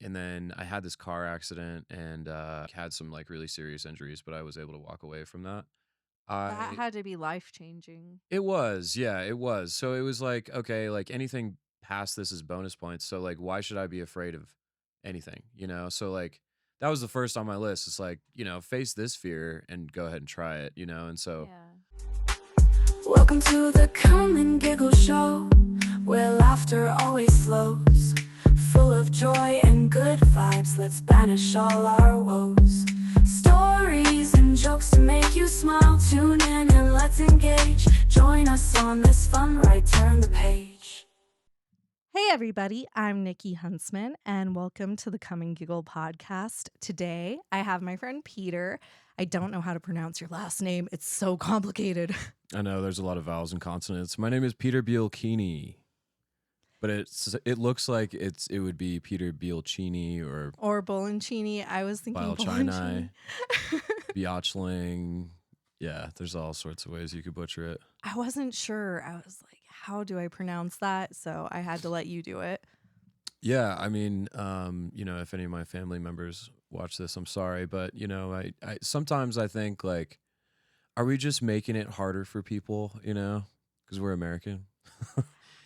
and then I had this car accident and had some like really serious injuries, but I was able to walk away from that. That I had to be life-changing. It was, yeah, it was. So it was like, okay, like anything past this is bonus points. So like, why should I be afraid of anything? So like that was the first on my list. It's like, face this fear and go ahead and try it. And so Yeah. Welcome to the Come and Giggle Show, where laughter always flows, full of joy and good vibes. Let's banish all our woes. Stories and jokes to make you smile. Tune in and let's engage. Join us on this fun ride. Turn the page. Hey everybody, I'm Nikki Huntsman and welcome to the Come and Giggle podcast. Today I have my friend Peter. I don't know how to pronounce your last name. It's so complicated. I know there's a lot of vowels and consonants. My name is Peter Biolchini, but it looks like it would be Peter Biolchini or Boloncini. I was thinking Biolchini, Boloncini. Biotchling. Yeah, there's all sorts of ways you could butcher it. I wasn't sure. I was like, how do I pronounce that? So I had to let you do it. Yeah, I mean, if any of my family members watch this, I'm sorry, but I sometimes I think like, are we just making it harder for people? Because we're American.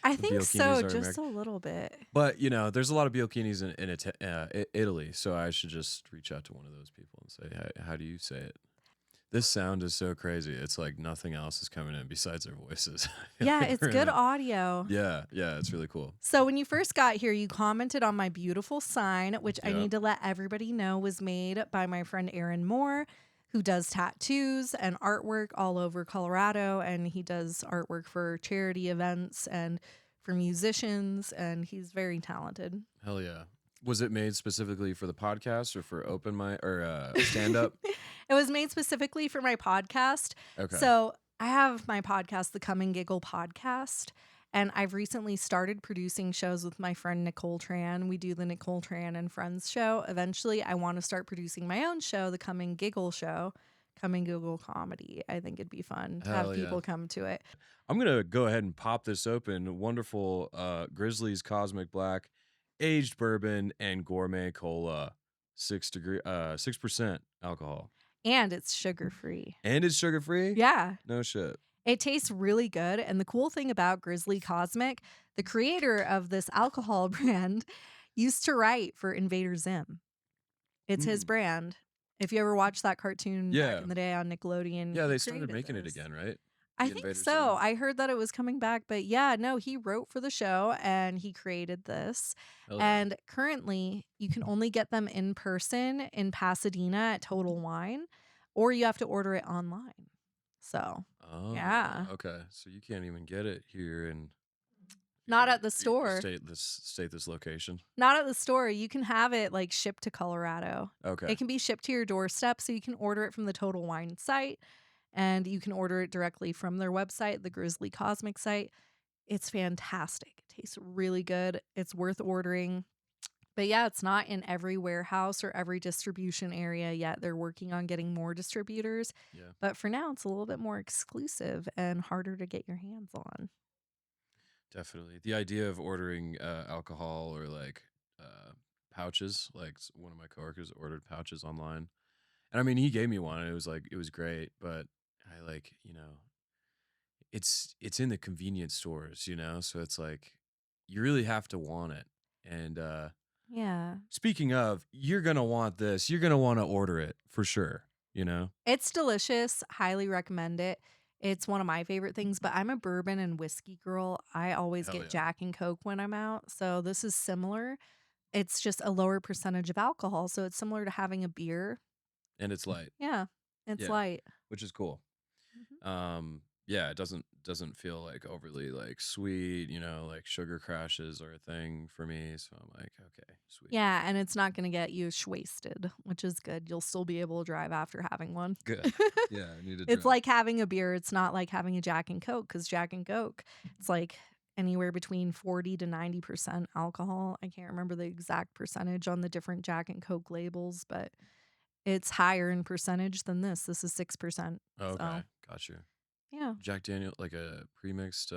I think so, just American. a little bit. But there's a lot of Biolchinis in Italy, so I should just reach out to one of those people and say, hey, how do you say it? This sound is so crazy. It's like nothing else is coming in besides our voices. Yeah, it's good audio. Yeah, it's really cool. So when you first got here, you commented on my beautiful sign, which I need to let everybody know was made by my friend Aaron Moore, who does tattoos and artwork all over Colorado. And he does artwork for charity events and for musicians, and he's very talented. Hell yeah. Was it made specifically for the podcast or for open mic or stand-up? It was made specifically for my podcast. Okay. So I have my podcast, the Come and Giggle podcast, and I've recently started producing shows with my friend Nicole Tran. We do the Nicole Tran and Friends show. Eventually, I want to start producing my own show, the Come and Giggle show, Come and Giggle comedy. I think it'd be fun to have people come to it. I'm going to go ahead and pop this open. Wonderful Grizzly's Cosmic Black, aged bourbon, and gourmet cola, 6% alcohol. And it's sugar-free. And it's sugar-free? Yeah. No shit. It tastes really good. And the cool thing about Grisly Cosmic, the creator of this alcohol brand used to write for Invader Zim. It's his brand. If you ever watched that cartoon back in the day on Nickelodeon. Yeah, they started making it again, right? I think so. I heard that it was coming back, but yeah, no, he wrote for the show and he created this. And currently, you can only get them in person in Pasadena at Total Wine, or you have to order it online. So, yeah. Okay. So you can't even get it here in not at the store. State this location. Not at the store. You can have it like shipped to Colorado. Okay. It can be shipped to your doorstep, so you can order it from the Total Wine site. And you can order it directly from their website, the Grisly Cosmic site. It's fantastic. It tastes really good. It's worth ordering. But yeah, it's not in every warehouse or every distribution area yet. They're working on getting more distributors. Yeah. But for now, it's a little bit more exclusive and harder to get your hands on. Definitely. The idea of ordering alcohol or like pouches, like one of my coworkers ordered pouches online. And I mean, he gave me one and it was great, but I like, it's in the convenience stores, so it's like you really have to want it. And yeah. Speaking of, you're going to want this. You're going to want to order it for sure, It's delicious. Highly recommend it. It's one of my favorite things, but I'm a bourbon and whiskey girl. I always get Jack and Coke when I'm out. So this is similar. It's just a lower percentage of alcohol. So it's similar to having a beer. And it's light. Yeah, it's light. Which is cool. Yeah, it doesn't feel like overly like sweet, like sugar crashes are a thing for me. So I'm like, okay, sweet. Yeah, and it's not going to get you wasted, which is good. You'll still be able to drive after having one. Good. Yeah, I need to It's like having a beer. It's not like having a Jack and Coke, because Jack and Coke, it's like anywhere between 40 to 90% alcohol. I can't remember the exact percentage on the different Jack and Coke labels, but it's higher in percentage than this. This is 6%. Okay, so. got you. Yeah. Jack Daniel, like a premixed.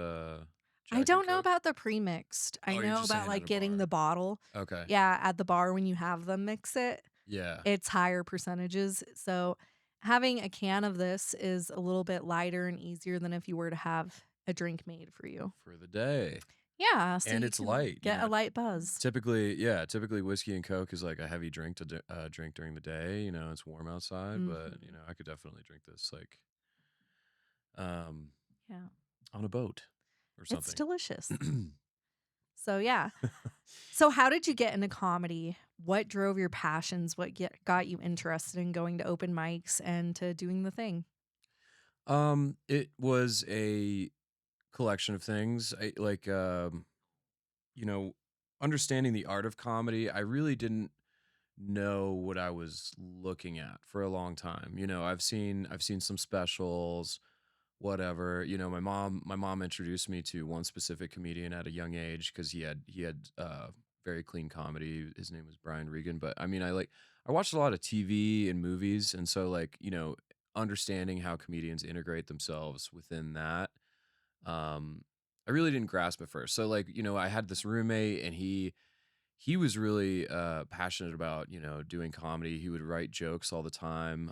I Jack and don't know Coke? about the pre-mixed. I Oh, you're know just about, saying at like, a getting the bar. bottle. Okay. Yeah, at the bar when you have them mix it, Yeah. it's higher percentages, so having a can of this is a little bit lighter and easier than if you were to have a drink made for you. For the day. Yeah, so And you it's can light, get a light buzz. typically whiskey and Coke is like a heavy drink to drink during the day, it's warm outside, but, Mhm. I could definitely drink this, like, um, Yeah. on a boat or It's something. delicious. So, yeah. So, how did you get into comedy? What drove your passions? What got you interested in going to open mics and to doing the thing? It was a collection of things. You know, understanding the art of comedy, I really didn't know what I was looking at for a long time. I've seen some specials, whatever. My mom introduced me to one specific comedian at a young age because he had very clean comedy. His name was Brian Regan. But I mean, I watched a lot of TV and movies, and so understanding how comedians integrate themselves within that, um, I really didn't grasp at first. So I had this roommate, and he was really passionate about doing comedy. He would write jokes all the time,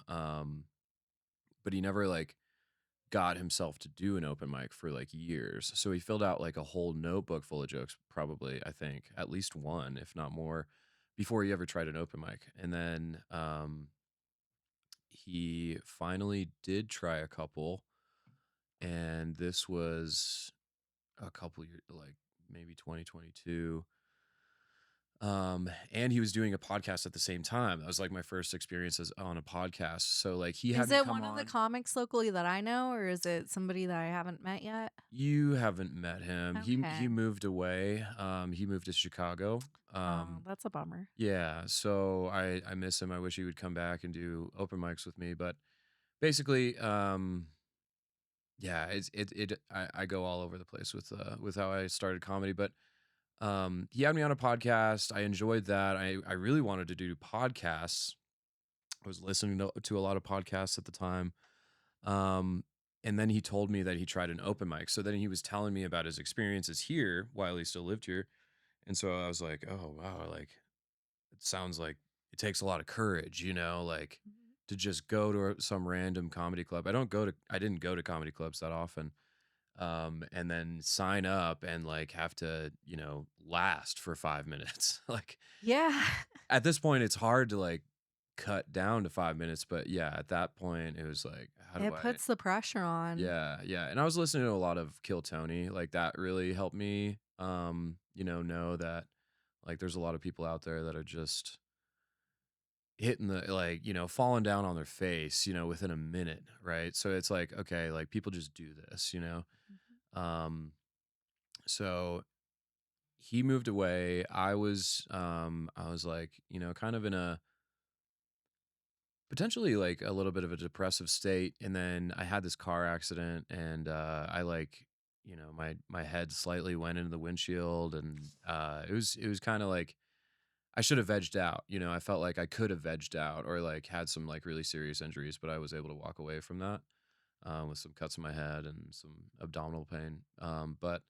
but he never got himself to do an open mic for like years. So he filled out like a whole notebook full of jokes, probably, I think, at least one, if not more, before he ever tried an open mic. And then he finally did try a couple, and this was a couple years, like maybe 2022. And he was doing a podcast at the same time. That was like my first experiences on a podcast. So like he had Is me it come one of the on. comics locally that I know, or is it somebody that I haven't met yet? You haven't met him. He Okay. moved away. He moved to Chicago. Oh, that's a bummer. Yeah, so I miss him. I wish he would come back and do open mics with me. But basically, yeah, I go all over the place with how I started comedy. But he had me on a podcast. I enjoyed that. I really wanted to do podcasts. I was listening to a lot of podcasts at the time. Um, and then he told me that he tried an open mic. So then he was telling me about his experiences here while he still lived here. And so I was like, oh, wow, like it sounds like it takes a lot of courage, like Mhm. to just go to some random comedy club. I didn't go to comedy clubs that often. And then sign up and like have to, last for 5 minutes. Like Yeah. at this point, it's hard to like cut down to 5 minutes. But yeah, at that point, it was like, how do It I? puts the pressure on. Yeah, yeah. And I was listening to a lot of Kill Tony. Like that really helped me know that like there's a lot of people out there that are just hitting the like, falling down on their face, within a minute, right? So it's like, okay, like people just do this. Mhm. Um so he moved away. I was like, kind of in a potentially like a little bit of a depressive state, and then I had this car accident, and I like my head slightly went into the windshield, and it was kind of like I should have vegged out. I felt like I could have vegged out or like had some like really serious injuries, but I was able to walk away from that with some cuts in my head and some abdominal pain. But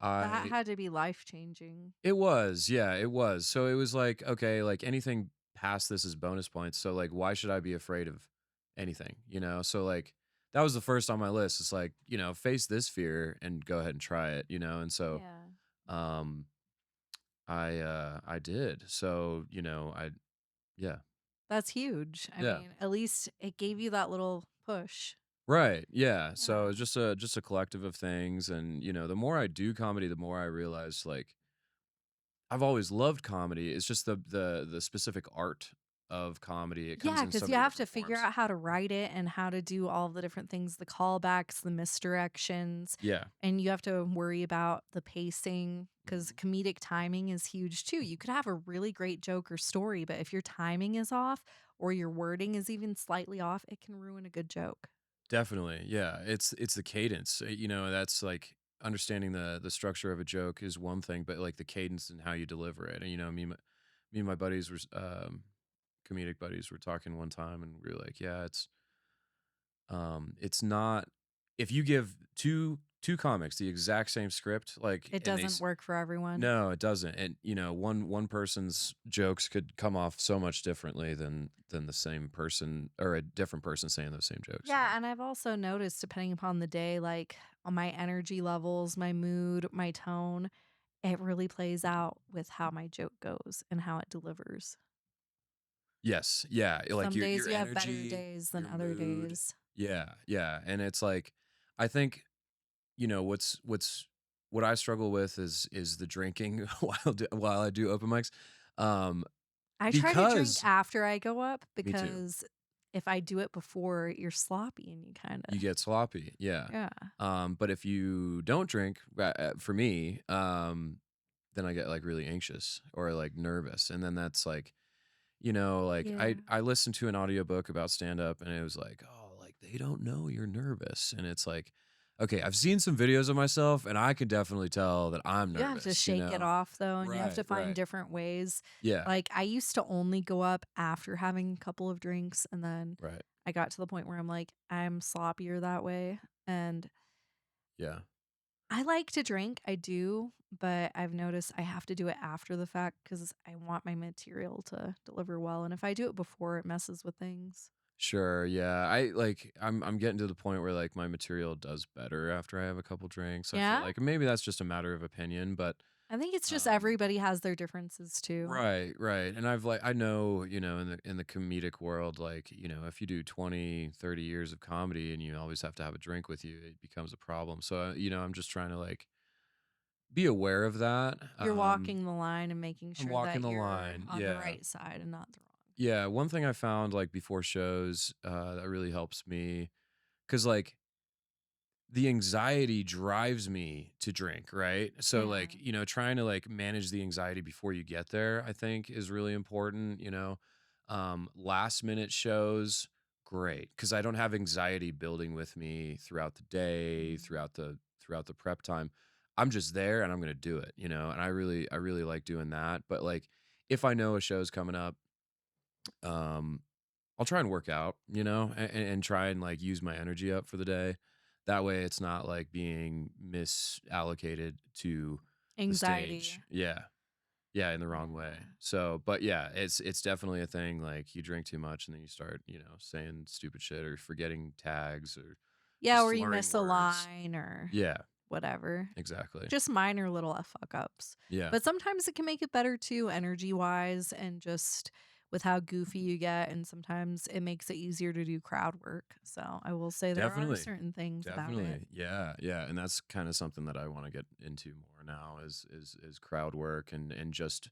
That I had to be life-changing. It was, yeah, it was. So it was like, okay, like anything past this is bonus points. So like, why should I be afraid of anything? So like that was the first on my list. It's like, face this fear and go ahead and try it. And so Yeah. um I did. So, I yeah. That's huge. I Yeah. mean, at least it gave you that little push. Right. Yeah. So it's Yeah. just a collective of things. And, the more I do comedy, the more I realize like I've always loved comedy. It's just the specific art of comedy. It comes Yeah, in because so you many have to different figure forms. out how to write it and how to do all the different things, the callbacks, the misdirections, Yeah. and you have to worry about the pacing because Mhm. comedic timing is huge too. You could have a really great joke or story, but if your timing is off or your wording is even slightly off, it can ruin a good joke. Definitely. Yeah. It's the cadence. That's like understanding the structure of a joke is one thing, but like the cadence and how you deliver it. And me and my buddies were comedic buddies were talking one time, and we were like, yeah, it's not if you give 2 comics, the exact same script, like, It and they doesn't s work for everyone. no, it doesn't, and, one person's jokes could come off so much differently than the same person or a different person saying those same jokes, you know? Yeah, and I've also noticed depending upon the day, like on my energy levels, my mood, my tone, it really plays out with how my joke goes and how it delivers. Yes, yeah, like, Some days your you have better energy, days than your other mood. days. Yeah, yeah, and it's like, I think, what I struggle with is the drinking while I do open mics, um, I try to drink because after I go up me too. because if I do it before, you're sloppy and you You kinda get sloppy, yeah. yeah. But if you don't drink, for me, then I get, like, really anxious or, like, nervous, and then that's, like, like, Yeah. I listened to an audiobook about stand-up, and it was like, "Oh, like, they don't know you're nervous," and it's like, okay, I've seen some videos of myself, and I can definitely tell that I'm You have to nervous, shake it off though, and you have Right, to find right. different ways. Yeah, Like, I used to only go up after having a couple of drinks, and then right. I got to the point where I'm like, I'm sloppier that way, and Yeah. I like to drink, I do, but I've noticed I have to do it after the fact because I want my material to deliver well, and if I do it before, it messes with things. Sure, yeah. I'm getting to the point where, like, my material does better after I have a couple drinks. I feel Yeah? like maybe that's just a matter of opinion, but, I think it's just um everybody has their differences too. right, right, and I know, in the comedic world, like, if you do 20, 30 years of comedy and you always have to have a drink with you, it becomes a problem. So, I'm just trying to, like, be aware of that. You're walking the line and making I'm sure walking that the you're line. on the Yeah. right side and not the wrong. Yeah, one thing I found, like, before shows, that really helps me, because like, the anxiety drives me to drink, right? So, Yeah. like, trying to, like, manage the anxiety before you get there, I think is really important. Last minute shows, great, because I don't have anxiety building with me throughout the day, Mhm. throughout the prep time. I'm just there and I'm gonna do it, and I really like doing that. But like, if I know a show's coming up, um, I'll try and work out, and try and, like, use my energy up for the day. That way it's not like being misallocated to the Anxiety. stage. Yeah. Yeah, in the wrong way. Yeah. So, but yeah, it's definitely a thing. Like, you drink too much and then you start, saying stupid shit or forgetting tags or Yeah, just or you slurring miss a words. line or Yeah, whatever. exactly. Just minor little fuck ups. Yeah. But sometimes it can make it better too, energy wise, and just with how goofy you get. And sometimes it makes it easier to do crowd work. So I will say there are Definitely. certain things about it. Definitely. Yeah, yeah, and that's kind of something that I want to get into more now is crowd work and just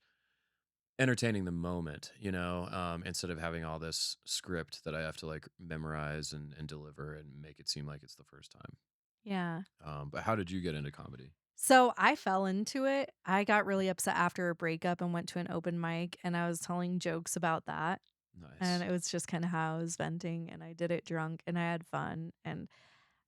entertaining the moment, instead of having all this script that I have to, like, memorize and deliver and make it seem like it's the first time. Yeah. But how did you get into comedy? So I fell into it. I got really upset after a breakup and went to an open mic and I was telling jokes about that. And Nice. it was just kind of how I was venting and I did it drunk and I had fun. And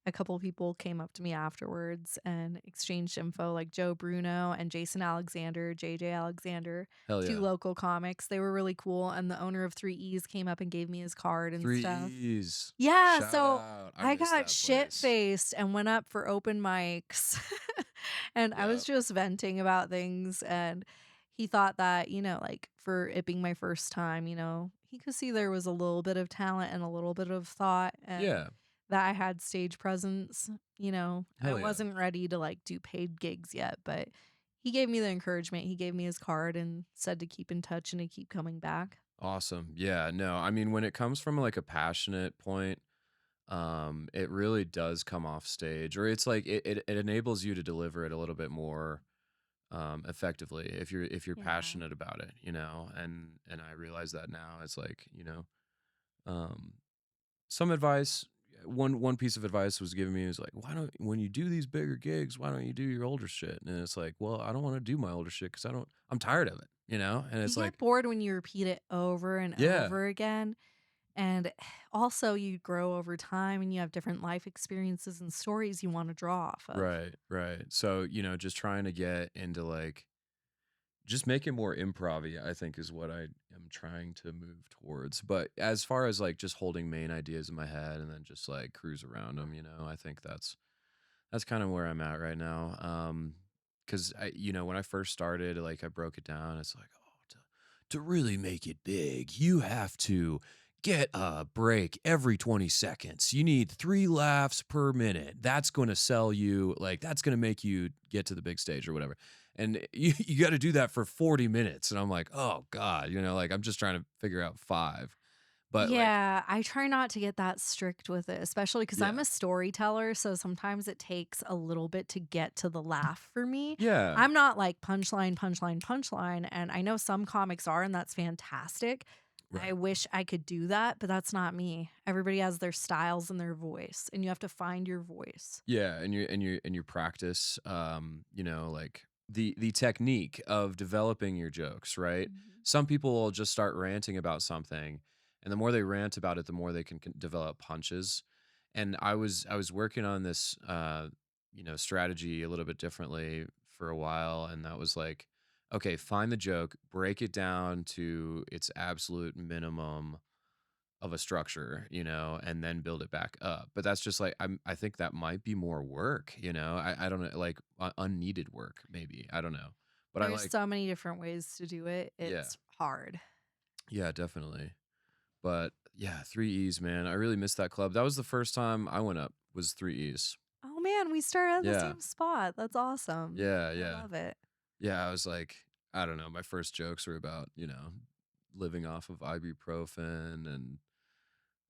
a couple people came up to me afterwards and exchanged info, like Joe Bruno and Jason Alexander, JJ Alexander, Hell 2 yeah. local comics. They were really cool, and the owner of 3 E's came up and gave me his card and 3 stuff. E's. Yeah, Shout so out. I I miss got that place. shit-faced and went up for open mics, and I was Yep. just venting about things, and he thought that, like, for it being my first time, he could see there was a little bit of talent and a little bit of thought and Yeah. that I had stage presence. I Hell yeah. wasn't ready to, like, do paid gigs yet, but he gave me the encouragement, he gave me his card and said to keep in touch and to keep coming back. Awesome. Yeah, no, I mean, when it comes from, like, a passionate point, it really does come off stage, or it's like it enables you to deliver it a little bit more effectively if you're Yeah. passionate about it, and I realize that now. It's like, um some advice, one piece of advice was given me is like, why don't, when you do these bigger gigs, why don't you do your older shit? And it's like, well, I don't want to do my older shit because I'm tired of it. And You it's get like, bored when you repeat it over and yeah, over again, and also you grow over time and you have different life experiences and stories you wanna draw off of. right, right. So, just trying to get into, like, just make it more improv, I think, is what I am trying to move towards. But as far as, like, just holding main ideas in my head and then just, like, cruise around them, I think that's That's kind of where I'm at right now. Because when I first started, like I broke it down. It's like, oh, to really make it big, you have to get a break every 20 seconds. You need 3 laughs per minute. That's going to sell you, like, that's going to make you get to the big stage or whatever. And you got to do that for 40 minutes. And I'm like, oh God, like I'm just trying to figure out five. But like, Yeah, I try not to get that strict with it, especially because 'cause I'm yeah, a storyteller, so sometimes it takes a little bit to get to the laugh for me. yeah, I'm not like punchline, punchline, punchline, and I know some comics are, and that's fantastic. I right. wish I could do that, but that's not me. Everybody has their styles and their voice, and you have to find your voice. Yeah, and your practice, like the technique of developing your jokes, right? Mhm. Some people will just start ranting about something, and the more they rant about it, the more they can develop punches. And I was working on this strategy a little bit differently for a while, and that was like, okay, find the joke, break it down to its absolute minimum of a structure, and then build it back up. But that's just like I think that might be more work. I don't know, like unneeded work maybe. I don't know. But I There's like so many different ways to do it. yeah. It's hard. Yeah, definitely. But yeah, 3 E's, man. I really missed that club. That was the first time I went up was 3 E's. Oh man, we started at the Yeah. same spot. That's awesome. Yeah, I yeah. love it. Yeah, I was like, I don't know, my first jokes were about, living off of ibuprofen and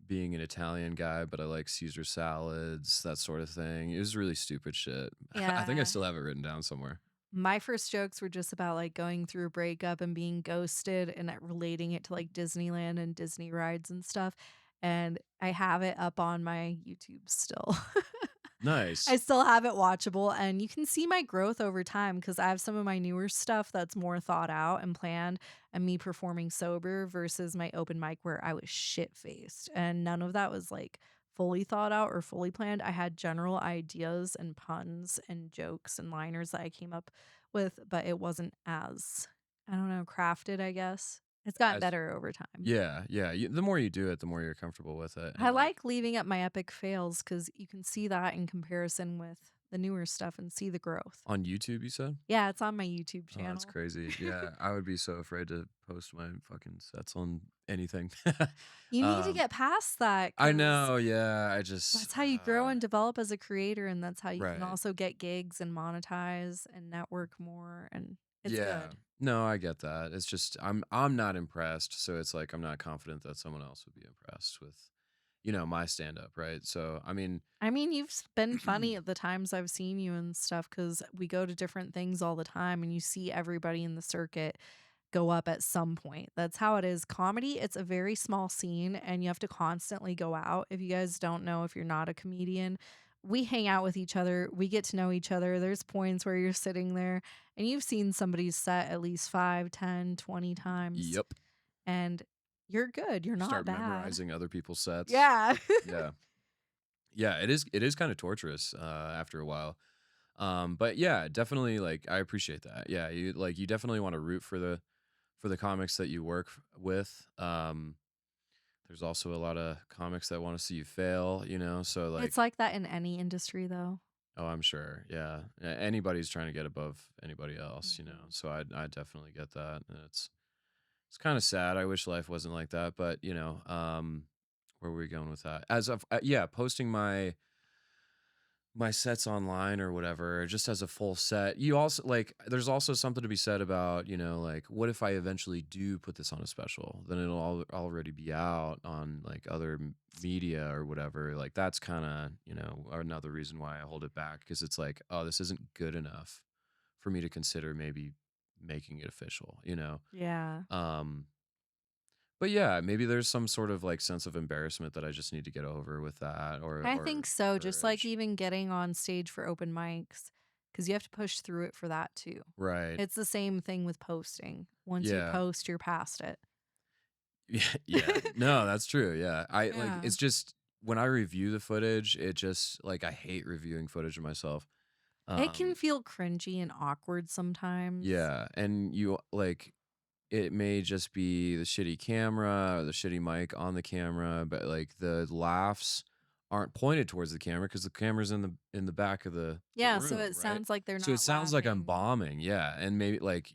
being an Italian guy, but I like Caesar salads, that sort of thing. It was really stupid shit. I think I Yeah. still have it written down somewhere. My first jokes were just about like going through a breakup and being ghosted and relating it to like Disneyland and Disney rides and stuff. And I have it up on my YouTube still. I Nice. still have it watchable, and you can see my growth over time because I have some of my newer stuff that's more thought out and planned, and me performing sober versus my open mic where I was shit faced. And none of that was like fully thought out or fully planned. I had general ideas and puns and jokes and liners that I came up with, but it wasn't as, I don't know, crafted, I guess. It's gotten As better over time. Yeah, yeah. The more you do it, the more you're comfortable with it. I And like like leaving up my epic fails because you can see that in comparison with the newer stuff and see the growth. on YouTube, you said? Yeah, it's on my YouTube Oh, that's channel. crazy. Yeah, I would be so afraid to post my fucking sets on anything. You need to um, get past that I because know. Yeah, I just that's how you grow and develop as a creator, and that's how you can right. also get gigs and monetize and network more, and it's Yeah. good. No, I get that. It's just I'm not impressed, so it's like I'm not confident that someone else would be impressed with, my stand up, right? So, I mean, I mean, been funny at the times I've seen you and stuff because we go to different things all the time, and you see everybody in the circuit go up at some point. That's how it is. Comedy, it's a very small scene and you have to constantly go out. If you guys don't know, if you're not a comedian, we hang out with each other. We get to know each other. There's points where you're sitting there and you've seen somebody's set at least 5, 10, 20 times yep. and you're good. You're not Start bad. memorizing other people's sets. Yeah. Yeah. Yeah, it is kind of torturous after a while. But yeah, definitely like I appreciate that. Yeah, you definitely want to root for the comics that you work with. There's also a lot of comics that want to see you fail, so like, It's like that in any industry though. oh, I'm sure. Yeah. Anybody's trying to get above anybody else. Mhm. So I definitely get that. And it's kind of sad. I wish life wasn't like that, but where were we going with that? As of yeah, posting my sets online or whatever, just as a full set. You also like there's also something to be said about, like what if I eventually do put this on a special? Then it'll already be out on like other media or whatever. Like that's kind of, another reason why I hold it back because it's like, oh, this isn't good enough for me to consider maybe making it official. Yeah. Um but yeah, maybe there's some sort of like sense of embarrassment that I just need to get over with that I or think so, just like courage. even getting on stage for open mics, because you have to push through it for that too. Right. It's the same thing with posting. Once you Yeah. post, you're past it. Yeah, yeah. No, that's true. Yeah. I like Yeah. it's just when I review the footage, it just like I hate reviewing footage of myself. It can Um feel cringy and awkward sometimes. yeah, and you like it may just be the shitty camera or the shitty mic on the camera, but like the laughs aren't pointed towards the camera because the camera's in the back of the Yeah, so room, it right? sounds like they're So it not sounds like I'm laughing. bombing, yeah, and maybe like,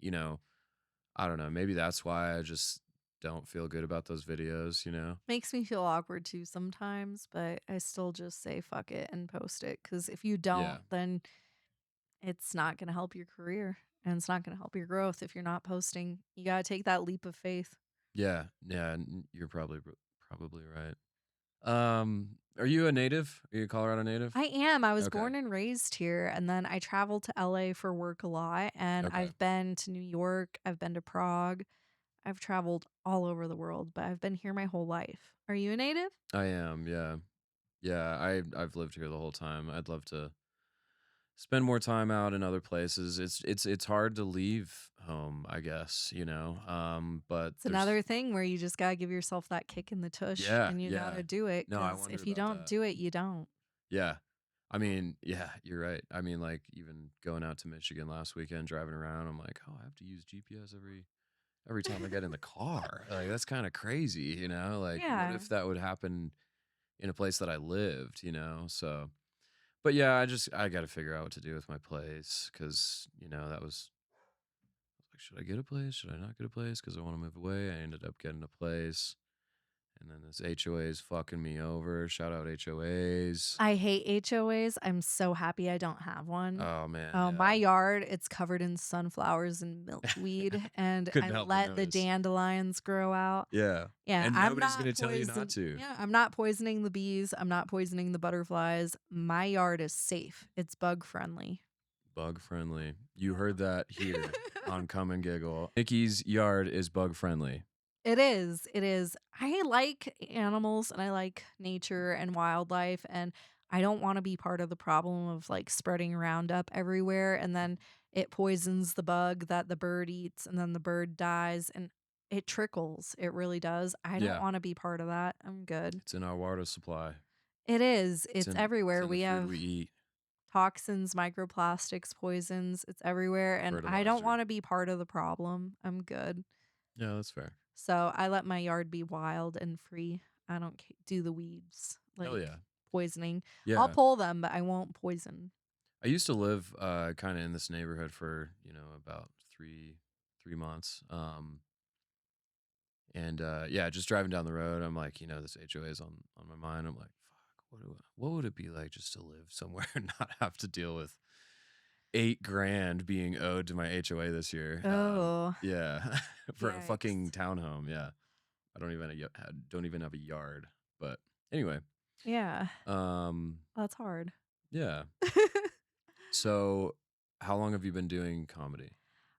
I don't know, maybe that's why I just don't feel good about those videos, you know? Makes me feel awkward too sometimes, but I still just say fuck it and post it because if you Yeah. don't, then it's not gonna help your career, and it's not gonna help your growth if you're not posting. You gotta take that leap of faith. Yeah, yeah, you're probably right. Are you a native? Are you a Colorado native? I am. I was Okay, born and raised here, and then I traveled to LA for work a lot, and okay. I've been to New York, I've been to Prague. I've traveled all over the world, but I've been here my whole life. Are you a native? I am, yeah. Yeah, I've lived here the whole time. I'd love to spend more time out in other places. It's hard to leave home, I guess, but It's there's another thing where you just gotta give yourself that kick in the tush yeah, and you yeah. gotta do it No, I because wondered if you about don't that. do it, you don't. Yeah. I mean, yeah, you're right. I mean, like even going out to Michigan last weekend, driving around, I'm like, oh, I have to use GPS every time I get in the car. Like that's kind of crazy, Like what Yeah. if that would happen in a place that I lived, So, but yeah, I got to figure out what to do with my place cuz, that was like should I get a place? Should I not get a place cuz I want to move away? I ended up getting a place. And then this HOA is fucking me over. Shout out HOAs. I hate HOAs. I'm so happy I don't have one. Oh man, Oh, my yeah. yard, it's covered in sunflowers and milkweed, and I Couldn't help but let the notice. dandelions grow out. Yeah. Yeah, And nobody's gonna tell you not to. I'm not poisoning the bees, I'm not poisoning the butterflies. My yard is safe. It's bug friendly. Bug friendly. You heard that here Yeah. on Come and Giggle. Nikki's yard is bug friendly. It is, it is. I like animals and I like nature and wildlife, and I don't wanna be part of the problem of, like, spreading Roundup everywhere, and then it poisons the bug that the bird eats, and then the bird dies, and it trickles, it really does. I don't Yeah. wanna be part of that, I'm good. It's in our water supply. It is, It's it's it's everywhere. in the We food have we eat. toxins, microplastics, poisons, it's everywhere, and I don't Fertilizer. wanna be part of the problem, I'm good. Yeah, that's fair. So I let my yard be wild and free. I don't do the weeds Hell like yeah. poisoning. I'll Yeah. pull them, but I won't poison. I used to live kind of in this neighborhood for, about three months. And yeah, just driving down the road, I'm like, this HOA is on my mind. I'm like, fuck, what would it be like just to live somewhere and not have to deal with 8 grand being owed to my HOA this year? Oh, Yeah, for a fucking yikes. townhome. Yeah, I don't even have a yard. But anyway, Yeah, um, that's hard. yeah. So, how long have you been doing comedy?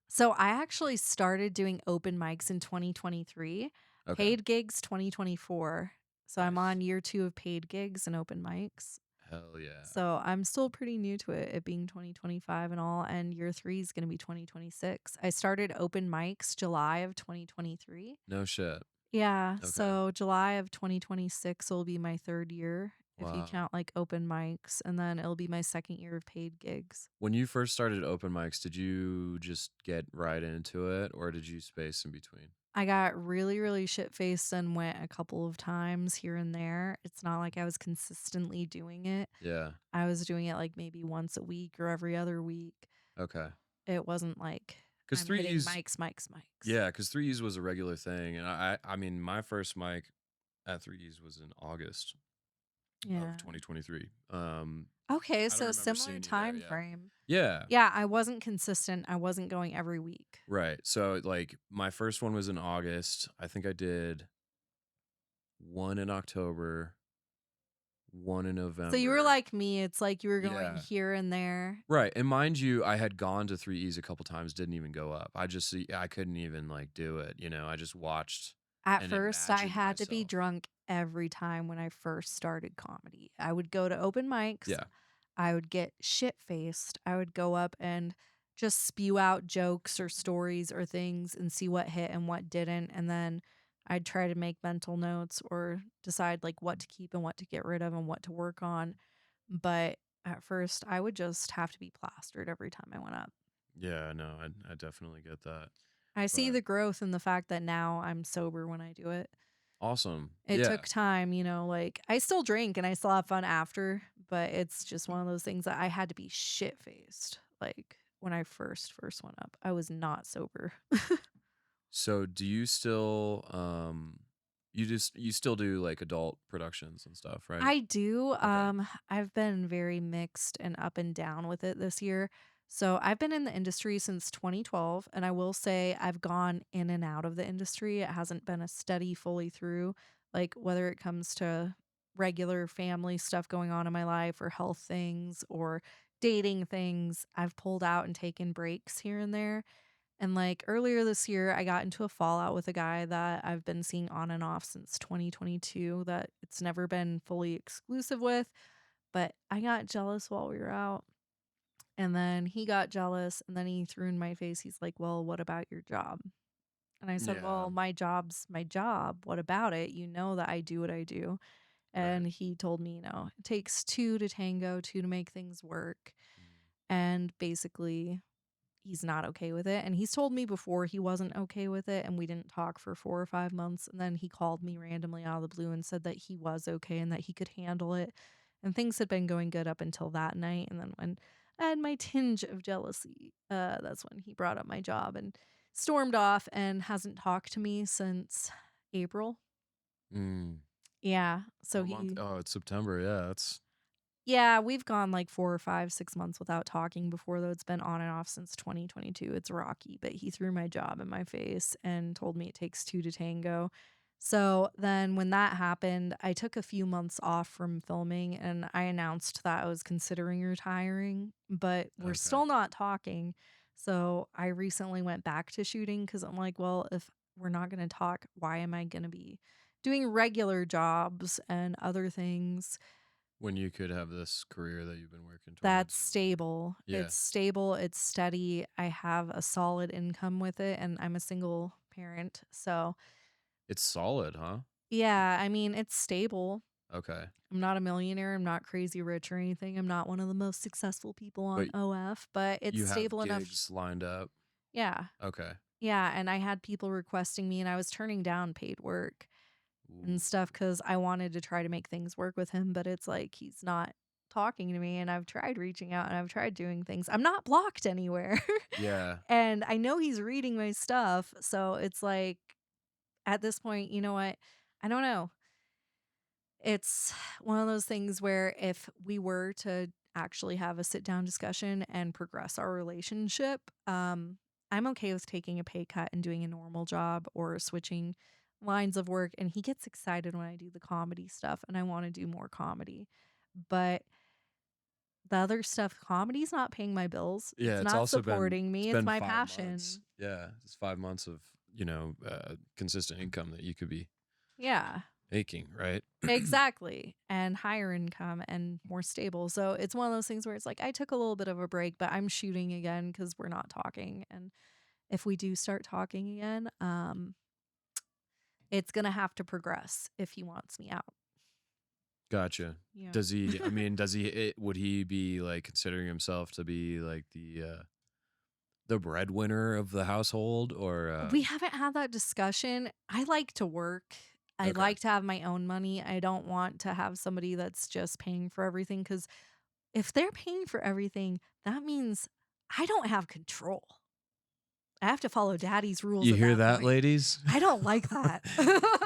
So I actually started doing open mics in 2023, Okay, paid gigs 2024. So I'm nice. on year 2 of paid gigs and open mics. Hell yeah. So I'm still pretty new to it being 2025 and all, and year 3 is going to be 2026. I started open mics July of 2023. No shit. Yeah, Okay. so July of 2026 will be my 3rd year if you Wow. count like open mics, and then it'll be my 2nd year of paid gigs. When you first started open mics, did you just get right into it or did you space in between? I got really, really shit faced and went a couple of times here and there. It's not like I was consistently doing it. Yeah. I was doing it like maybe once a week or every other week. Okay. It wasn't like Cuz I'm 3 hitting E's mics, mics, mics. yeah, cuz 3 E's was a regular thing and I mean my first mic at 3 E's was in August of Yeah. 2023. Okay, I don't so remember similar seeing you there, time yeah. frame. Yeah. Yeah, I wasn't consistent. I wasn't going every week. Right. So like my first one was in August. I think I did one in October, one in So you were November. like me. It's like you were going Yeah. here and there. Right. And mind you, I had gone to 3 E's a couple times, didn't even go up. I couldn't even like do it, I just watched At and first, I imagined had to be myself. drunk every time when I first started comedy. I would go to open mics, Yeah. I would get shit faced. I would go up and just spew out jokes or stories or things and see what hit and what didn't. And then I'd try to make mental notes or decide like what to keep and what to get rid of and what to work on. But at first, I would just have to be plastered every time I went up. Yeah, no, I definitely get that. I see But the growth in the fact that now I'm sober when I do it. Awesome. It Yeah. took time, like I still drink and I still have fun after, but it's just one of those things that I had to be shit faced. Like when I first went up, I was not sober. So do you still you still do like adult productions and stuff, right? I do. Okay. I've been very mixed and up and down with it this year. So I've been in the industry since 2012, and I will say I've gone in and out of the industry. It hasn't been a steady fully through, like whether it comes to regular family stuff going on in my life or health things or dating things. I've pulled out and taken breaks here and there. And like earlier this year, I got into a fallout with a guy that I've been seeing on and off since 2022 that it's never been fully exclusive with. But I got jealous while we were out. And then he got jealous and then he threw in my face. He's like, "Well, what about your job?" And I said, Yeah. "Well, my job's my job. What about it? You know that I do what I do." Right. And he told me, it takes two to tango, two to make things work. Mm. And basically, he's not okay with it. And he's told me before he wasn't okay with it. And we didn't talk for 4 or 5 months. And then he called me randomly out of the blue and said that he was okay and that he could handle it. And things had been going good up until that night. And then when I had my tinge of jealousy, that's when he brought up my job and stormed off and hasn't talked to me since April. Mm. Yeah. So What month? he Oh, it's September. Yeah, that's Yeah, we've gone like 4 or 5, 6 months without talking before, though it's been on and off since 2022. It's rocky, but he threw my job in my face and told me it takes two to tango. So then when that happened, I took a few months off from filming and I announced that I was considering retiring, but we're okay. still not talking. So I recently went back to shooting because I'm like, well, if we're not going to talk, why am I going to be doing regular jobs and other things? When you could have this career that you've been working That's towards or whatever. stable. Yeah. It's stable, it's steady. I have a solid income with it, and I'm a single parent. So, It's solid, huh? yeah, I mean, it's stable. Okay. I'm not a millionaire. I'm not crazy rich or anything. I'm not one of the most successful people on But OF, but it's you have stable enough. gigs lined up. Yeah. Okay. Yeah. And I had people requesting me, and I was turning down paid work Ooh. and stuff because I wanted to try to make things work with him, but it's like he's not talking to me. And I've tried reaching out and I've tried doing things. I'm not blocked anywhere. Yeah. And I know he's reading my stuff. So it's like at this point, you know what? I don't know. It's one of those things where if we were to actually have a sit down discussion and progress our relationship, I'm okay with taking a pay cut and doing a normal job or switching lines of work. And he gets excited when I do the comedy stuff and I want to do more comedy. But the other stuff, comedy's not paying my bills. Yeah, It's it's not also been supporting it's me. It's been my 5 months. passion. Yeah, it's 5 months of, consistent income that you could be Yeah. making, right? Exactly. And higher income and more stable. So it's one of those things where it's like I took a little bit of a break, but I'm shooting again because we're not talking. And if we do start talking again, it's gonna have to progress if he wants me out. Gotcha. Yeah. Would he be like considering himself to be like the breadwinner of the household or We haven't had that discussion. I like to work. I okay. like to have my own money. I don't want to have somebody that's just paying for everything because if they're paying for everything, that means I don't have control. I have to follow daddy's rules You at hear that that, point. ladies? I don't like that.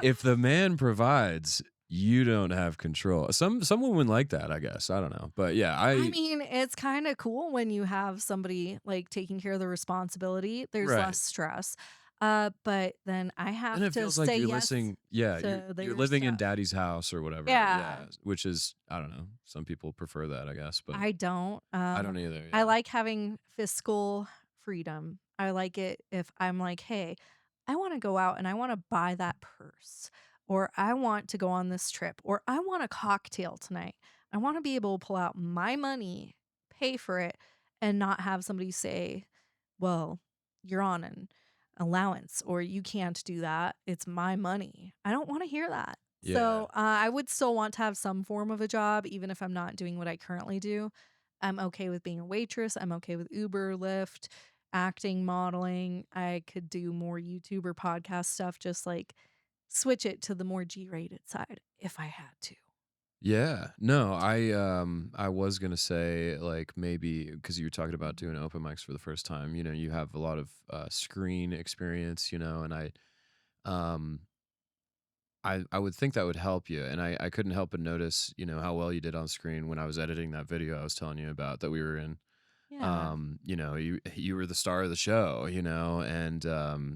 If the man provides, you don't have control. Some women like that, I guess. I don't know. But yeah, I I mean, it's kind of cool when you have somebody like taking care of the responsibility. There's right. less stress. But then I And have it to feels like say you're yes listening. Yeah, you're to you're their living in stuff. daddy's house or whatever. Yeah, Yeah, which is I don't know. Some people prefer that, I guess, but I don't. I don't either. I Yeah. like having fiscal freedom. I like it if I'm like, hey, I want to go out and I want to buy that purse, or I want to go on this trip, or I want a cocktail tonight. I want to be able to pull out my money, pay for it, and not have somebody say, well, you're on an allowance or you can't do that. It's my money. I don't want to hear that. Yeah. So I would still want to have some form of a job, even if I'm not doing what I currently do. I'm okay with being a waitress. I'm okay with Uber, Lyft, acting, modeling. I could do more YouTube or podcast stuff, just like switch it to the more G-rated side if I had to. Yeah. No, I was gonna say like maybe because you were talking about doing open mics for the first time, you know, you have a lot of screen experience, you know, and um I would think that would help you. And I couldn't help but notice, you know, how well you did on screen when I was editing that video I was telling you about that we were in. Yeah. You know, you were the star of the show, you know, and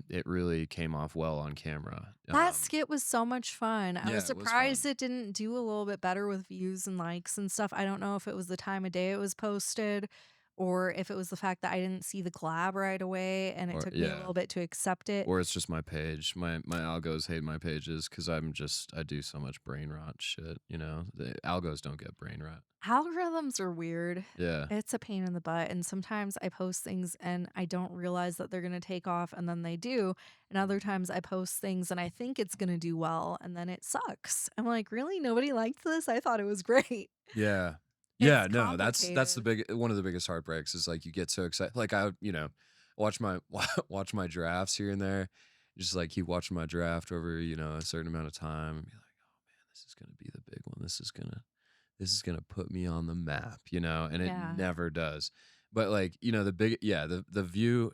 it really came off well on camera. That skit was so much fun. I was Yeah, it was surprised fun. it didn't do a little bit better with views and likes and stuff. I don't know if it was the time of day it was posted or if it was the fact that I didn't see the collab right away and it Or took me a yeah. little bit to accept it. Or it's just my page. My algos hate my pages because I do so much brain rot shit, you know? The algos don't get brain rot. Algorithms are weird. Yeah. It's a pain in the butt. And sometimes I post things and I don't realize that they're going to take off and then they do. And other Mhm. times I post things and I think it's going to do well and then it sucks. I'm like, really? Nobody liked this? I thought it was great. Yeah. It's Yeah, no, that's the complicated. big one of the biggest heartbreaks is like you get so excited. Like I, you know, watch my watch my drafts here and there. Just like keep watching my draft over, you know, a certain amount of time and be like, "Oh man, this is going to be the big one. This is gonna put me on the map," you know, and it Yeah. never does. But like, you know, the view,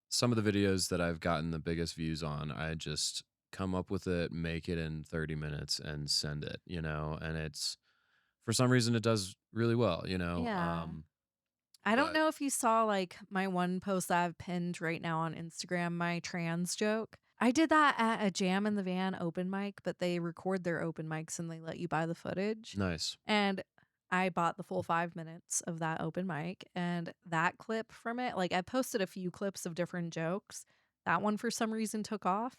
some of the videos that I've gotten the biggest views on, I just come up with it, make it in 30 minutes and send it, you know, and it's for some reason it does really well, you know. Yeah. I don't But know if you saw like my one post that I've pinned right now on Instagram, my trans joke. I did that at a Jam in the Van open mic, but they record their open mics and they let you buy the footage. nice. And I bought the full 5 minutes of that open mic and that clip from it. Like I posted a few clips of different jokes. That one for some reason took off.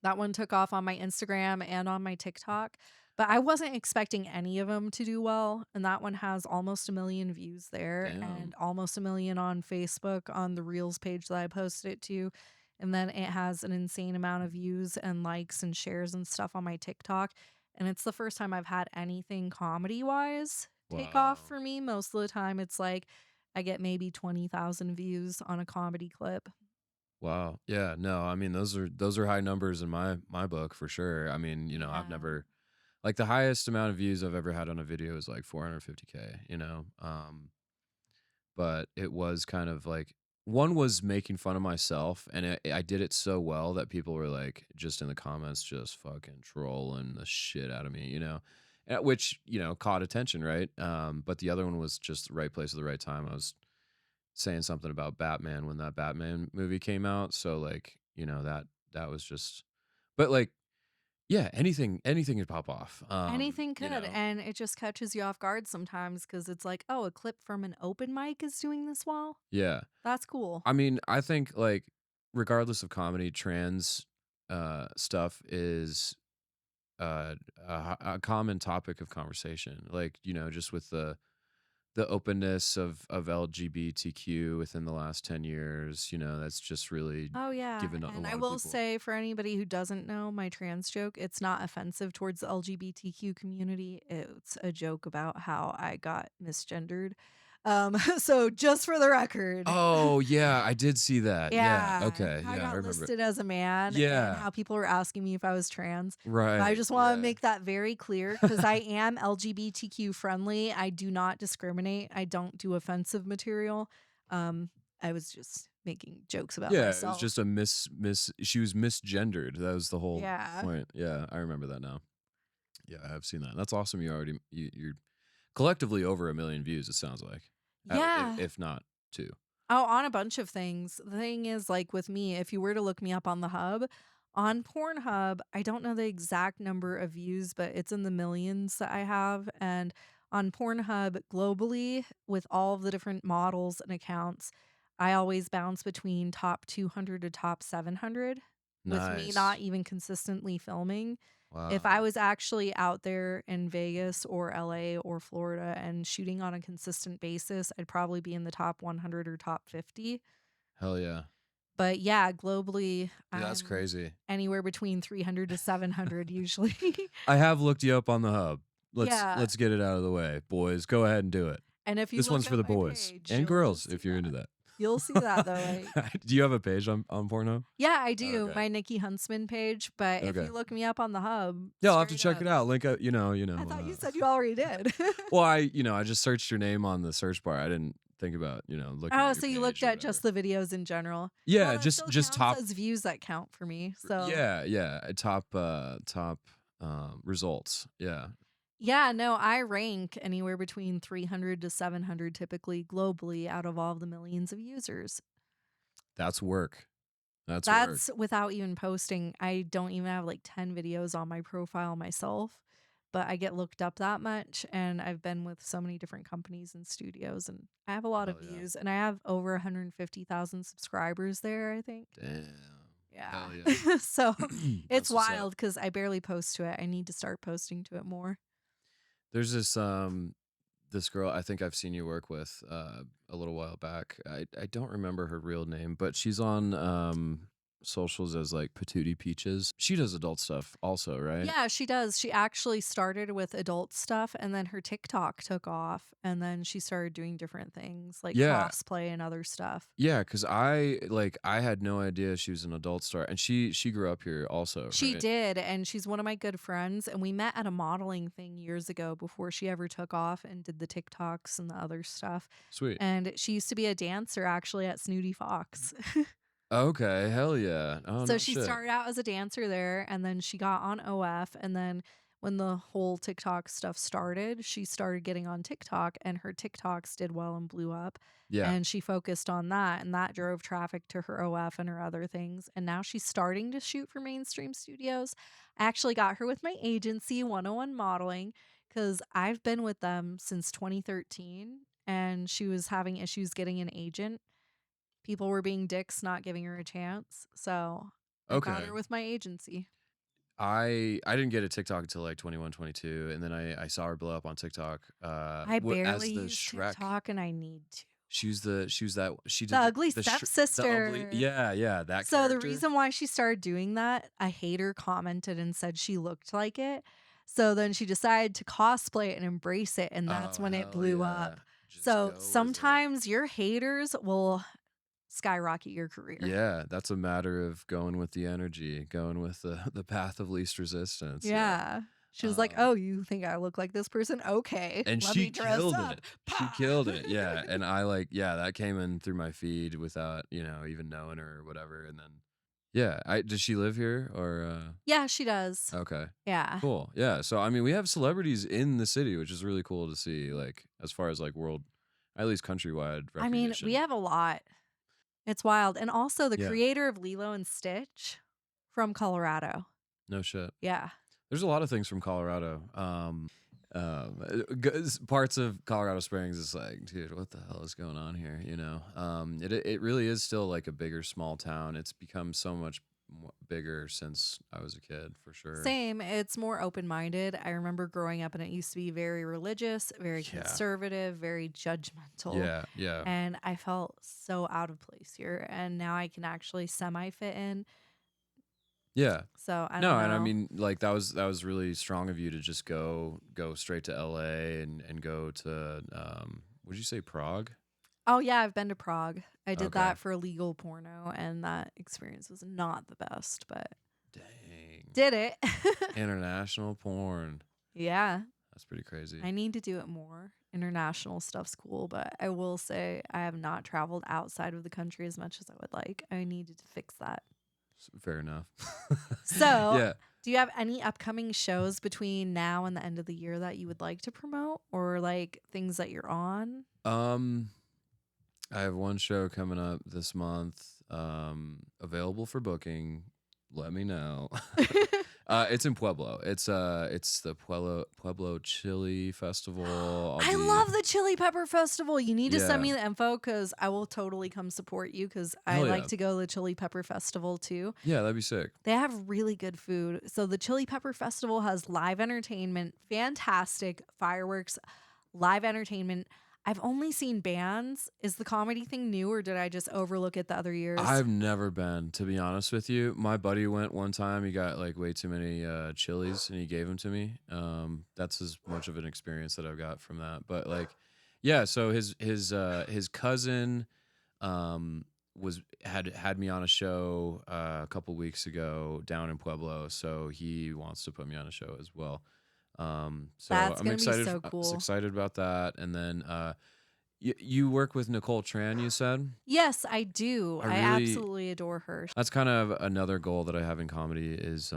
That one took off on my Instagram and on my TikTok, but I wasn't expecting any of them to do well, and that one has almost 1,000,000 views there Damn. and almost 1,000,000 on Facebook on the Reels page that I posted it to, and then it has an insane amount of views and likes and shares and stuff on my TikTok, and it's the first time I've had anything comedy-wise take off Wow. for me. Most of the time, it's like I get maybe 20,000 views on a comedy clip. Wow. Yeah, no, I mean those are high numbers in my book for sure. I mean, you know, I've Yeah. never like the highest amount of views I've ever had on a video is like 450K, you know. But it was kind of like one was making fun of myself and I did it so well that people were like just in the comments just fucking trolling the shit out of me, you know. Which, you know, caught attention, right? But the other one was just the right place at the right time. I was saying something about Batman when that Batman movie came out, so like, you know, that was just but like yeah, anything could pop off. Anything You could, know. and it just catches you off guard sometimes because it's like, "Oh, a clip from an open mic is doing this well? Yeah. That's cool." I mean, I think like regardless of comedy, trans stuff is a common topic of conversation. Like, you know, just with the openness of LGBTQ within the last 10 years, you know, that's just really Oh, yeah, given a and I lot of will people. say for anybody who doesn't know my trans joke, it's not offensive towards the LGBTQ community. It's a joke about how I got misgendered. So just for the record. Oh, yeah, I did see that. Yeah, Yeah, okay, I yeah, I got remember it. listed as a man and Yeah, how people were asking me if I was trans. So I right, just wanna yeah. make that very clear because I am LGBTQ friendly. I do not discriminate. I don't do offensive material. Um, I was just making jokes about Yeah, it was myself. just a miss she was misgendered, that was the whole Yeah. point. Yeah, I remember that now. Yeah, I have seen that. That's awesome you already you're collectively over 1,000,000 views, it sounds like. Yeah. If not 2. Oh, on a bunch of things. The thing is, like with me, if you were to look me up on the hub, on Pornhub, I don't know the exact number of views, but it's in the millions that I have. And on Pornhub globally, with all of the different models and accounts, I always bounce between top 200 to top 700 with me not Nice. even consistently filming. If I Wow. was actually out there in Vegas or LA or Florida and shooting on a consistent basis, I'd probably be in the top 100 or top 50. Hell yeah. But yeah, globally, Yeah, that's I'm crazy. anywhere between 300 to 700 usually. I have looked you up on the hub. Yeah. Let's get it out of the way, boys. Go ahead and do it. And if you This look one's for at the my boys page, and you'll girls see if you're into that. that. You'll see that though. Like, Do you have a page on Pornhub? yeah, I do. Okay. My Nikki Huntsman page, but if Okay. you look me up on the hub, Yeah, I'll have to straight check up. it out. Link up, I thought you said you already did. well, I just searched your name on the search bar. I didn't think about, looking at Oh, your so you page looked or at just whatever. the videos in general. Well, Yeah, that still just counts top. as views that count for me. So Yeah, top results. Yeah, yeah, no, I rank anywhere between 300 to 700 typically globally out of all the millions of users. that's work. That's work. That's without even posting. I don't even have like 10 videos on my profile myself, but I get looked up that much. And I've been with so many different companies and studios, and I have a lot of Hell yeah. views, and I have over 150,000 subscribers there, I think. Damn. Yeah. Hell yeah. So it's That's what's up. wild because I barely post to it. I need to start posting to it more. There's this girl I think I've seen you work with a little while back. I don't remember her real name, but she's on socials as like Patootie Peaches. She does adult stuff also, right? Yeah, she does. She actually started with adult stuff and then her TikTok took off and then she started doing different things like Yeah. cosplay and other stuff. Yeah, because I had no idea she was an adult star, and she grew up here also, She right? did, and she's one of my good friends, and we met at a modeling thing years ago before she ever took off and did the TikToks and the other stuff. Sweet. And she used to be a dancer actually at Snooty Fox. Okay, hell yeah. Oh So no she shit. started out as a dancer there, and then she got on OF, and then when the whole TikTok stuff started, she started getting on TikTok, and her TikToks did well and blew up. Yeah. And she focused on that, and that drove traffic to her OF and her other things. And now she's starting to shoot for mainstream studios. I actually got her with my agency, 101 Modeling, because I've been with them since 2013, and she was having issues getting an agent. People were being dicks, not giving her a chance. So I got Okay. her with my agency. I didn't get a TikTok until like 21, 22, and then I saw her blow up on TikTok. I As barely the use Shrek. TikTok and I need to. She was that she The did ugly the stepsister. yeah, that So the character. reason why she started doing that, a hater commented and said she looked like it. So then she decided to cosplay it and embrace it, and that's Oh when it hell blew yeah. up. Just So go with it. sometimes your haters will skyrocket your career. Yeah, that's a matter of going with the energy, going with the path of least resistance. Yeah. She was like, "Oh, you think I look like this person? Okay, And let she me dress killed up." it. She killed it. Yeah. And that came in through my feed without, even knowing her or whatever. And then, yeah. Does she live here or, Yeah, she does. okay. Yeah. Cool. Yeah. So, I mean, we have celebrities in the city, which is really cool to see, like, as far as like world, at least countrywide I mean, recognition. we have a lot. It's wild. And also the Yeah. creator of Lilo and Stitch from Colorado. No shit. Yeah. There's a lot of things from Colorado. Parts of Colorado Springs is like, dude, what the hell is going on here? It really is still like a bigger small town. It's become so much bigger since I was a kid, for sure. Same. It's more open-minded. I remember growing up and it used to be very religious, very conservative, very judgmental. Yeah. And I felt so out of place here. And now I can actually semi-fit in. Yeah. So I don't No, know. and I mean, like that was really strong of you to just go straight to LA and go to would you say Prague? Oh yeah, I've been to Prague. I did Okay. that for illegal porno, and that experience was not the best, but Dang. did it. International porn. Yeah. That's pretty crazy. I need to do it more. International stuff's cool, but I will say I have not traveled outside of the country as much as I would like. I needed to fix that. Fair enough. So, yeah. Do you have any upcoming shows between now and the end of the year that you would like to promote, or like things that you're on? I have one show coming up this month. Available for booking. Let me know. It's in Pueblo. It's the Pueblo Chili Festival. I love the Chili Pepper Festival. You need to send me Yeah. the info because I will totally come support you because I Hell like yeah. to go to the Chili Pepper Festival too. Yeah, that'd be sick. They have really good food. So the Chili Pepper Festival has live entertainment, fantastic fireworks, live entertainment. I've only seen bands. Is the comedy thing new or did I just overlook it the other years? I've never been, to be honest with you. My buddy went one time. He got like way too many chilies and he gave them to me. That's as much of an experience that I've got from that. But like, yeah, so his cousin was had me on a show a couple weeks ago down in Pueblo, so he wants to put me on a show as well. So That's I'm gonna be excited. so I was cool. excited about that. And then you work with Nicole Tran, you said. Yes, I do. I I really absolutely adore her. That's kind of another goal that I have in comedy is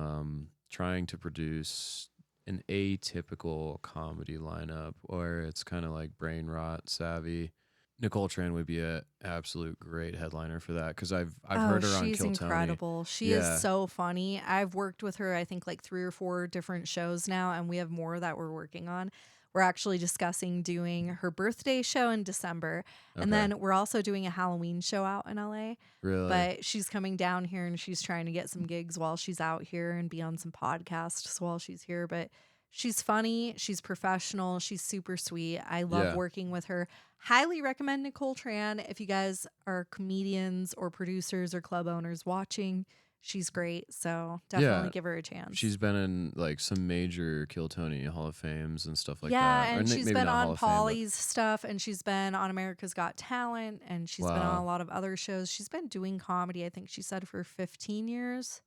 trying to produce an atypical comedy lineup where it's kind of like brain rot savvy. Nicole Tran would be a absolute great headliner for that because I've Oh, heard her on she's Kill Tony. incredible. She is Yeah. so funny. I've worked with her, I think, like 3 or 4 different shows now, and we have more that we're working on. We're actually discussing doing her birthday show in December, and Okay. then we're also doing a Halloween show out in LA. Really? But she's coming down here and she's trying to get some gigs while she's out here and be on some podcasts while she's here. But she's funny, she's professional, she's super sweet. I love Yeah. working with her. Highly recommend Nicole Tran if you guys are comedians or producers or club owners watching. She's great, so definitely Yeah. give her a chance. She's been in like some major Kill Tony Hall of Fames and stuff like Yeah, that. Or and she's maybe been not Hall on of Fame, but Polly's stuff, and she's been on America's Got Talent, and she's been on a wow. lot of other shows. She's been doing comedy, I think she said, for 15 years.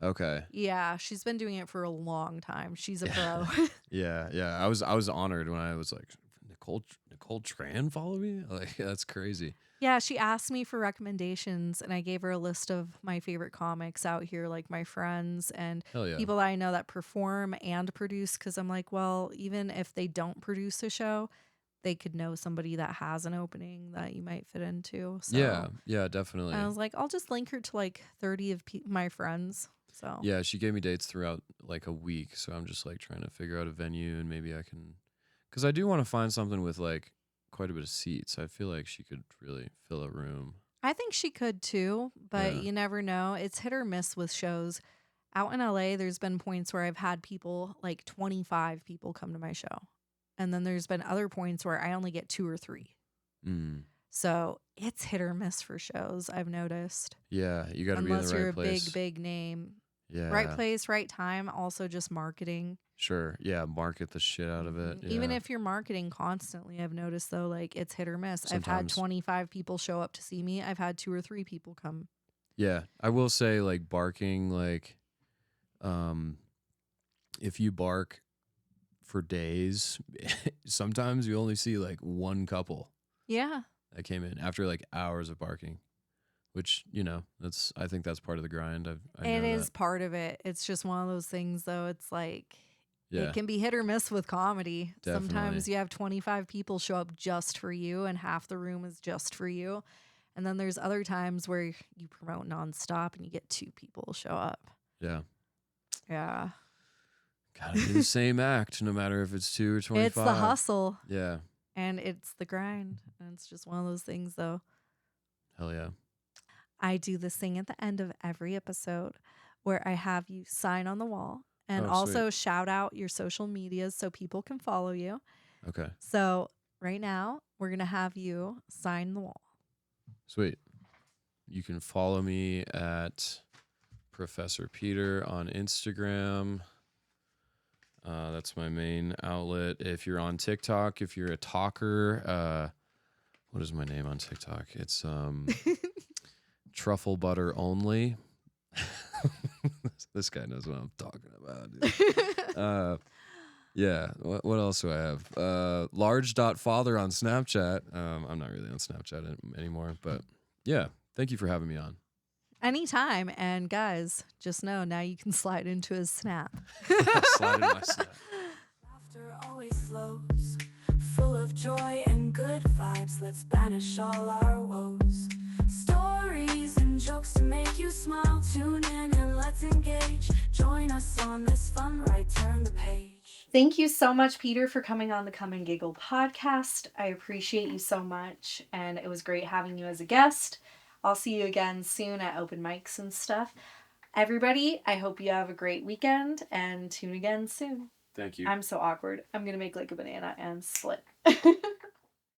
Okay. Yeah, she's been doing it for a long time. She's a pro. Yeah. I was honored when I was like, Nicole Tran follow me? Like that's crazy. Yeah, she asked me for recommendations, and I gave her a list of my favorite comics out here, like my friends and Hell yeah. people that I know that perform and produce. Because I'm like, well, even if they don't produce a show, they could know somebody that has an opening that you might fit into. Yeah, So yeah, definitely. I was like, I'll just link her to like 30 of my friends. So Yeah, she gave me dates throughout like a week, so I'm just like trying to figure out a venue and maybe I can, because I do want to find something with like quite a bit of seats. I feel like she could really fill a room. I think she could too, but Yeah. you never know. It's hit or miss with shows. Out in LA, there's been points where I've had people, like 25 people, come to my show. And then there's been other points where I only get 2 or 3. Mm. So it's hit or miss for shows, I've noticed. Yeah, you got to be in the Unless you're right a big, place. big name. Right Yeah, place, right time. Also, just marketing. sure. Yeah, market the shit out of it. Even Yeah. if you're marketing constantly, I've noticed though, like it's hit or miss. I've had Sometimes. 25 people show up to see me. I've had 2 or 3 people come. Yeah, I will say like barking like um if you bark for days, sometimes you only see like one couple Yeah. that came in after like hours of barking, which, that's, I think that's part of the grind. I It know is that. part of it. It's just one of those things, though. It's like Yeah, it can be hit or miss with comedy. definitely. Sometimes you have 25 people show up just for you, and half the room is just for you. And then there's other times where you promote nonstop and you get 2 people show up. Yeah. Yeah. Gotta do the same act, no matter if it's 2 or 25. It's the hustle Yeah. and it's the grind. And it's just one of those things, though. Hell yeah. I do this thing at the end of every episode where I have you sign on the wall and Oh, also sweet. shout out your social medias so people can follow you. Okay. So right now, we're going to have you sign the wall. Sweet. You can follow me at Professor Peter on Instagram. That's my main outlet. If you're on TikTok, if you're a talker, what is my name on TikTok? It's Truffle Butter Only. This guy knows what I'm talking about, dude. Yeah. What else do I have? Large.father on Snapchat. I'm not really on Snapchat anymore, but yeah. Thank you for having me on. Anytime. And guys, just know now you can slide into his snap. Slide into my Snap. Laughter always flows, full of joy and good vibes. Let's banish all our woes. Stories and jokes to make you smile. Tune in and let's engage. Join us on this fun ride. Turn the page. Thank you so much, Peter, for coming on the Come and Giggle podcast. I appreciate you so much, and it was great having you as a guest. I'll see you again soon at open mics and stuff. Everybody, I hope you have a great weekend, and tune again soon. Thank you. I'm so awkward. I'm going to make like a banana and split.